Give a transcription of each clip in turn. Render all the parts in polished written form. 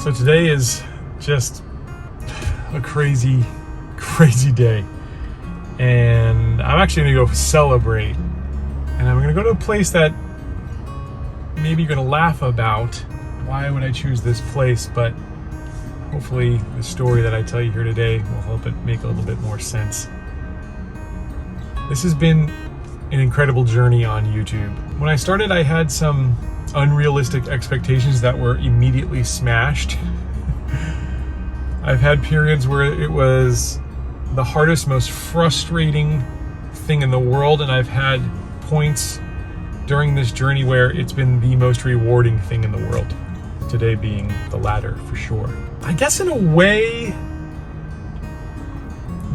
So today is just a crazy day. And I'm actually gonna go celebrate. And I'm gonna go to a place that maybe you're gonna laugh about. Why would I choose this place? But hopefully the story that I tell you here today will help it make a little bit more sense. This has been an incredible journey on YouTube. When I started, I had some unrealistic expectations that were immediately smashed. I've had periods where it was the hardest, most frustrating thing in the world, and I've had points during this journey where it's been the most rewarding thing in the world. Today being the latter, for sure. I guess in a way,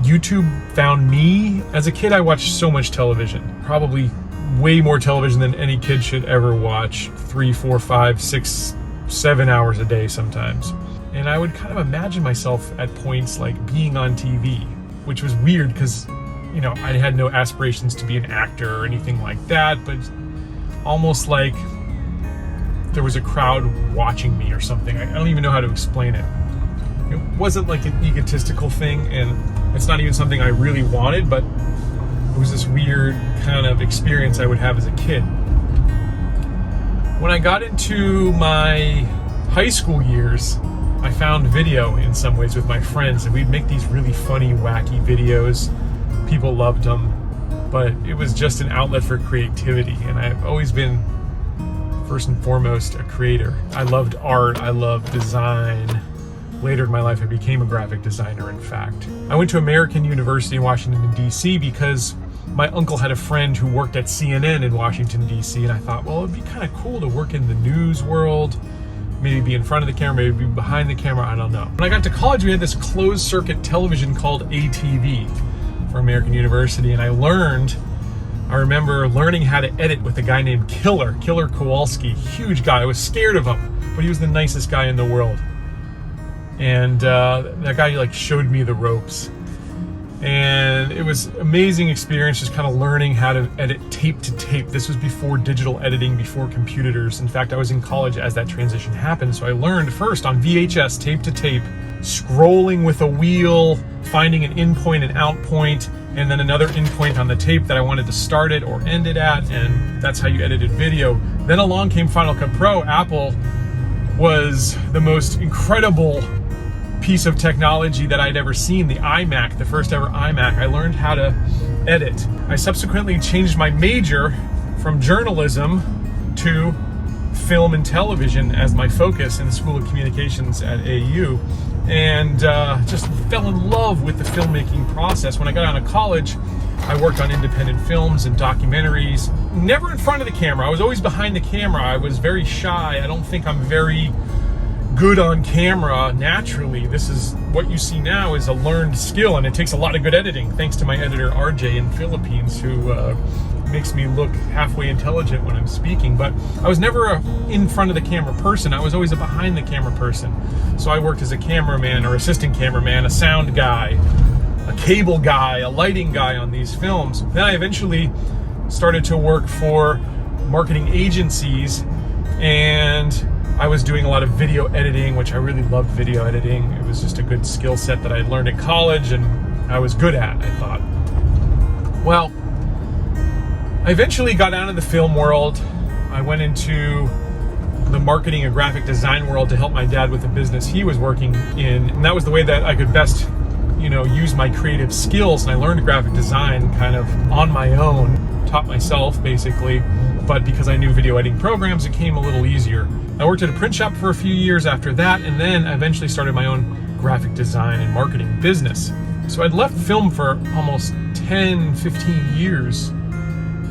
YouTube found me. As a kid, I watched so much television, probably way more television than any kid should ever watch. 3, 4, 5, 6, 7 hours a day sometimes. And I would kind of imagine myself at points like being on TV, which was weird because, you know, I had no aspirations to be an actor or anything like that, but almost like there was a crowd watching me or something. I don't even know how to explain it. It wasn't like an egotistical thing, and it's not even something I really wanted, but it was this weird kind of experience I would have as a kid. When I got into my high school years, I found video in some ways with my friends, and we'd make these really funny, wacky videos. People loved them, but it was just an outlet for creativity, and I've always been, first and foremost, a creator. I loved art, I loved design. Later in my life, I became a graphic designer, in fact. I went to American University in Washington, D.C. because my uncle had a friend who worked at CNN in Washington, D.C., and I thought, well, it'd be kind of cool to work in the news world, maybe be in front of the camera, maybe be behind the camera, I don't know. When I got to college, we had this closed circuit television called ATV for American University, and I remember learning how to edit with a guy named Killer Kowalski, huge guy. I was scared of him, but he was the nicest guy in the world. And that guy like showed me the ropes, and it was an amazing experience, just kind of learning how to edit tape to tape. This was before digital editing, before computers. In fact, I was in college as that transition happened, so I learned first on VHS, tape to tape, scrolling with a wheel, finding an in point and out point, and then another in point on the tape that I wanted to start it or end it at, and that's how you edited video. Then along came Final Cut Pro. Apple was the most incredible piece of technology that I'd ever seen. The iMac, the first ever iMac. I learned how to edit. I subsequently changed my major from journalism to film and television as my focus in the School of Communications at AU, and just fell in love with the filmmaking process. When I got out of college, I worked on independent films and documentaries, never in front of the camera. I was always behind the camera. I was very shy. I don't think I'm very good on camera naturally. This is what you see now is a learned skill, and it takes a lot of good editing, thanks to my editor RJ in the Philippines, who makes me look halfway intelligent when I'm speaking. But I was never a in front of the camera person. I was always a behind the camera person. So I worked as a cameraman or assistant cameraman, a sound guy, a cable guy, a lighting guy on these films. Then I eventually started to work for marketing agencies, and I was doing a lot of video editing, which I really loved video editing. It was just a good skill set that I learned at college and I was good at, I thought. Well, I eventually got out of the film world. I went into the marketing and graphic design world to help my dad with the business he was working in. And that was the way that I could best, use my creative skills. And I learned graphic design kind of on my own, taught myself basically. But because I knew video editing programs, it came a little easier. I worked at a print shop for a few years after that, and then I eventually started my own graphic design and marketing business. So I'd left film for almost 10, 15 years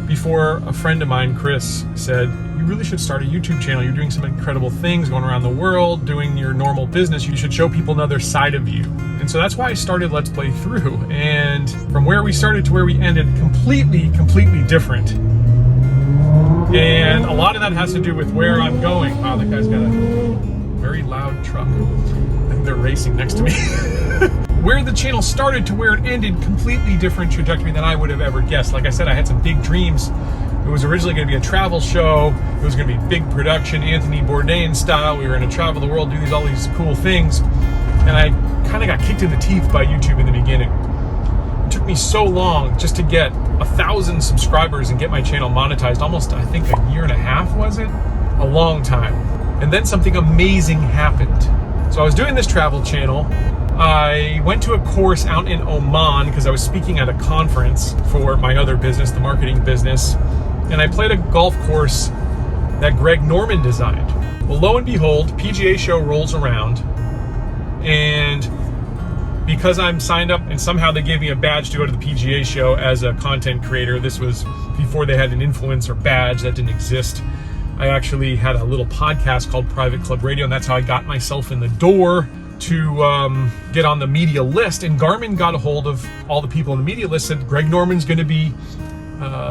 before a friend of mine, Chris, said, you really should start a YouTube channel. You're doing some incredible things, going around the world, doing your normal business. You should show people another side of you. And so that's why I started Let's Play Through. And from where we started to where we ended, completely different. And a lot of that has to do with where I'm going. Wow, that guy's got a very loud truck. I think they're racing next to me. Where the channel started to where it ended, completely different trajectory than I would have ever guessed. Like I said, I had some big dreams It was originally going to be a travel show. It was going to be big production, Anthony Bourdain style. We were going to travel the world, do all these cool things. And I kind of got kicked in the teeth by YouTube in the beginning. It took me so long just to get 1,000 subscribers and get my channel monetized. Almost, I think, a year and a half, was it? A long time. And then something amazing happened. So I was doing this travel channel. I went to a course out in Oman because I was speaking at a conference for my other business, the marketing business. And I played a golf course that Greg Norman designed. Well, lo and behold, PGA show rolls around, and because I'm signed up and somehow they gave me a badge to go to the PGA show as a content creator, this was before they had an influencer badge, that didn't exist. I actually had a little podcast called Private Club Radio, and that's how I got myself in the door to get on the media list. And Garmin got a hold of all the people in the media list, said Greg Norman's going to be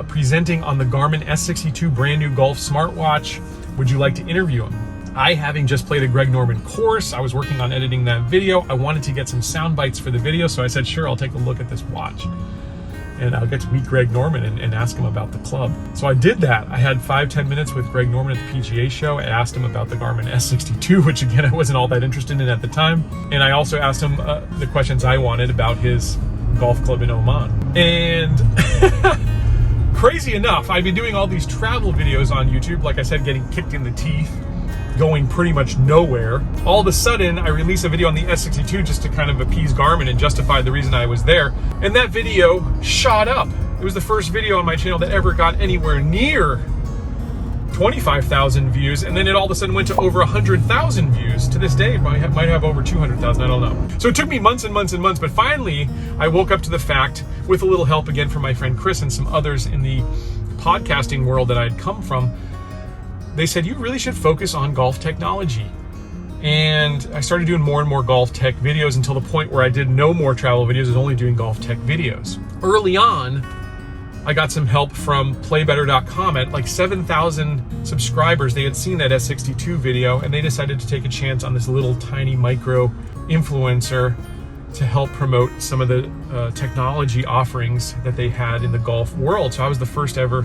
presenting on the Garmin S62 brand new golf smartwatch. Would you like to interview him? I, having just played a Greg Norman course, I was working on editing that video. I wanted to get some sound bites for the video, so I said, sure, I'll take a look at this watch. And I'll get to meet Greg Norman and ask him about the club. So I did that. I had 5-10 minutes with Greg Norman at the PGA show. I asked him about the Garmin S62, which again, I wasn't all that interested in at the time. And I also asked him the questions I wanted about his golf club in Oman. And crazy enough, I've been doing all these travel videos on YouTube, like I said, getting kicked in the teeth, going pretty much nowhere. All of a sudden, I release a video on the S62 just to kind of appease Garmin and justify the reason I was there. And that video shot up. It was the first video on my channel that ever got anywhere near 25,000 views. And then it all of a sudden went to over 100,000 views. To this day, it might have over 200,000, I don't know. So it took me months and months and months, but finally I woke up to the fact, with a little help again from my friend Chris and some others in the podcasting world that I'd come from, they said, you really should focus on golf technology. And I started doing more and more golf tech videos until the point where I did no more travel videos, I was only doing golf tech videos. Early on, I got some help from playbetter.com. At like 7,000 subscribers, they had seen that S62 video, and they decided to take a chance on this little tiny micro influencer to help promote some of the technology offerings that they had in the golf world. So I was the first ever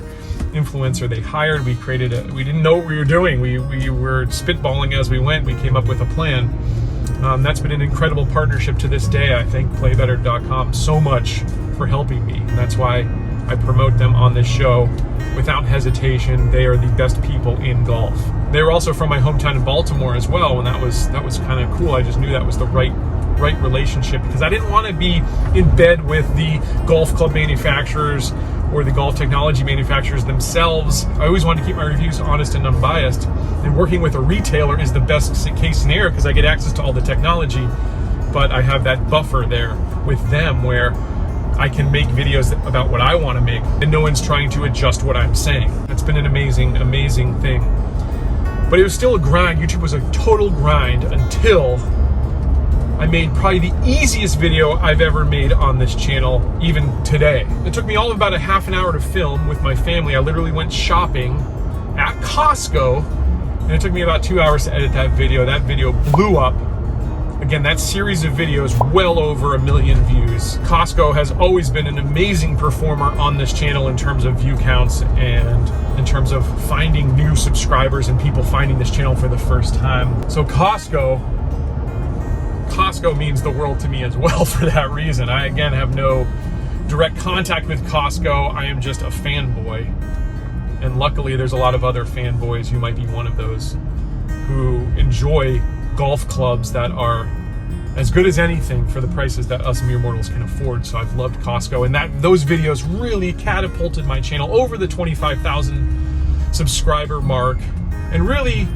influencer they hired. We didn't know what we were doing. We were spitballing as we went. We came up with a plan. That's been an incredible partnership to this day. I thank playbetter.com so much for helping me. And that's why I promote them on this show without hesitation. They are the best people in golf. They were also from my hometown in Baltimore as well, and that was kind of cool. I just knew that was the right relationship, because I didn't want to be in bed with the golf club manufacturers or the golf technology manufacturers themselves. I always wanted to keep my reviews honest and unbiased, and working with a retailer is the best case scenario because I get access to all the technology, but I have that buffer there with them where I can make videos about what I want to make and no one's trying to adjust what I'm saying. It's been an amazing, amazing thing. But it was still a grind. YouTube was a total grind until I made probably the easiest video I've ever made on this channel, even today. It took me all of about a half an hour to film with my family. I literally went shopping at Costco, and it took me about 2 hours to edit that video. That video blew up. Again, that series of videos, well over 1 million views. Costco has always been an amazing performer on this channel in terms of view counts and in terms of finding new subscribers and people finding this channel for the first time. So Costco means the world to me as well for that reason. I, again, have no direct contact with Costco. I am just a fanboy. And luckily, there's a lot of other fanboys, you might be one of those, who enjoy golf clubs that are as good as anything for the prices that us mere mortals can afford. So I've loved Costco, and those videos really catapulted my channel over the 25,000 subscriber mark, and really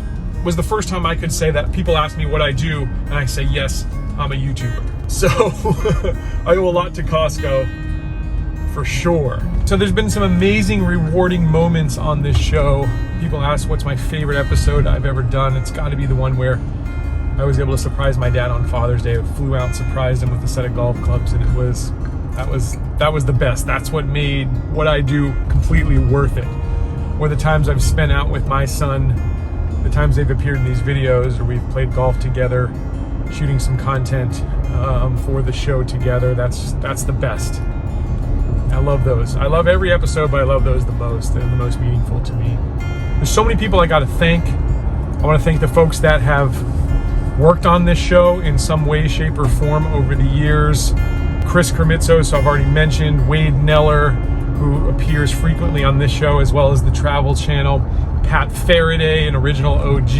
was the first time I could say that people ask me what I do, and I say, yes, I'm a YouTuber. So I owe a lot to Costco for sure. So there's been some amazing, rewarding moments on this show. People ask what's my favorite episode I've ever done. It's got to be the one where I was able to surprise my dad on Father's Day. I flew out and surprised him with a set of golf clubs, and that was the best. That's what made what I do completely worth it. Or the times I've spent out with my son, the times they've appeared in these videos, or we've played golf together, shooting some content for the show together. That's the best. I love those. I love every episode, but I love those the most. They're the most meaningful to me. There's so many people I got to thank. I want to thank the folks that have worked on this show in some way, shape, or form over the years. Chris Kermitzos, I've already mentioned. Wade Neller, who appears frequently on this show, as well as the Travel Channel. Pat Faraday, an original OG.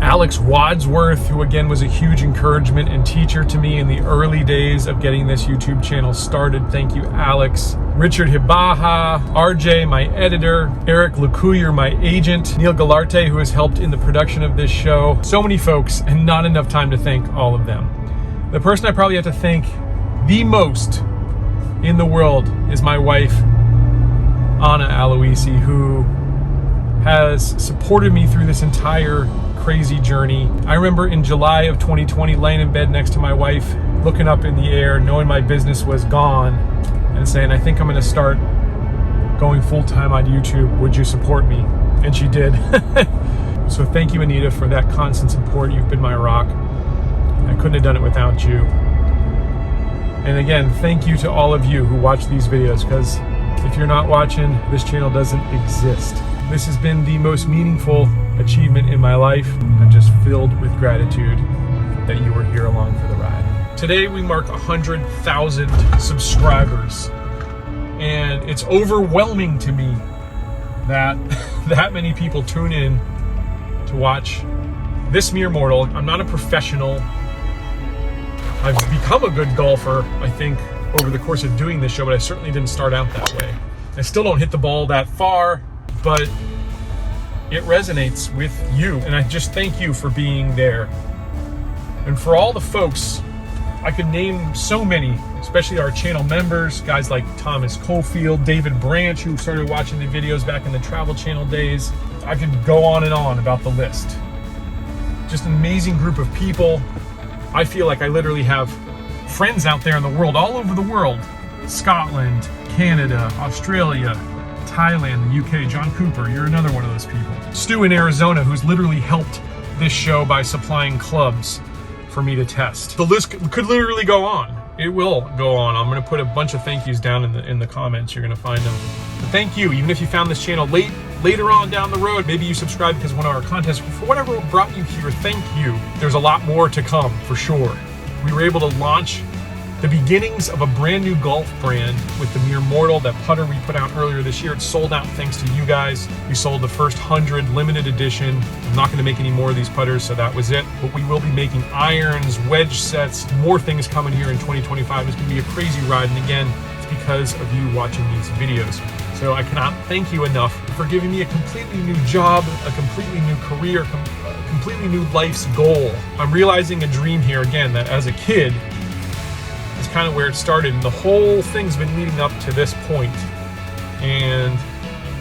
Alex Wadsworth, who again was a huge encouragement and teacher to me in the early days of getting this YouTube channel started. Thank you, Alex. Richard Hibaha, RJ, my editor. Eric Lecuyer, my agent. Neil Galarte, who has helped in the production of this show. So many folks, and not enough time to thank all of them. The person I probably have to thank the most in the world is my wife, Anna Aloisi, who has supported me through this entire crazy journey. I remember in July of 2020, laying in bed next to my wife, looking up in the air, knowing my business was gone, and saying, I think I'm gonna start going full-time on YouTube. Would you support me? And she did. So thank you, Anita, for that constant support. You've been my rock. I couldn't have done it without you. And again, thank you to all of you who watch these videos, because if you're not watching, this channel doesn't exist. This has been the most meaningful achievement in my life. I'm just filled with gratitude that you were here along for the ride. Today we mark 100,000 subscribers, and it's overwhelming to me that that many people tune in to watch this mere mortal. I'm not a professional. I've become a good golfer, I think, over the course of doing this show, but I certainly didn't start out that way. I still don't hit the ball that far, but it resonates with you, and I just thank you for being there. And for all the folks, I could name so many, especially our channel members, guys like Thomas Cofield, David Branch, who started watching the videos back in the Travel Channel days. I could go on and on about the list. Just an amazing group of people. I feel like I literally have friends out there in the world, all over the world. Scotland, Canada, Australia, Thailand, the UK. John Cooper, you're another one of those people. Stu in Arizona, who's literally helped this show by supplying clubs for me to test. The list could literally go on. It will go on. I'm gonna put a bunch of thank yous down in the comments. You're gonna find them. But thank you, even if you found this channel later on down the road, maybe you subscribed because of one of our contests, for whatever brought you here, thank you. There's a lot more to come, for sure. We were able to launch the beginnings of a brand new golf brand with the Mere Mortal, that putter we put out earlier this year. It sold out thanks to you guys. We sold the first 100 limited edition. I'm not gonna make any more of these putters, so that was it. But we will be making irons, wedge sets, more things coming here in 2025. It's gonna be a crazy ride, and again, it's because of you watching these videos. So I cannot thank you enough for giving me a completely new job, a completely new career, a completely new life's goal. I'm realizing a dream here again, that as a kid, is kind of where it started, and the whole thing's been leading up to this point. And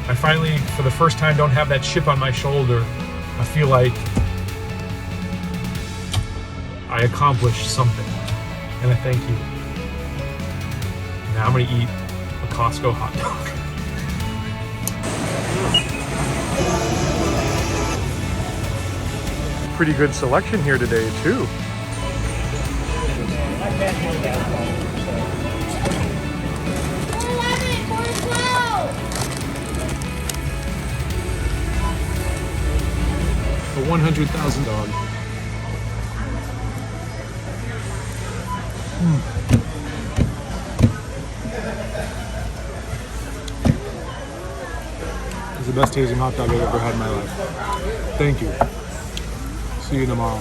I finally, for the first time, don't have that chip on my shoulder. I feel like I accomplished something, and I thank you. Now I'm gonna eat a Costco hot dog. Pretty good selection here today, too. A 100,000 dog. It's the best tasting hot dog I've ever had in my life. Thank you. See you tomorrow.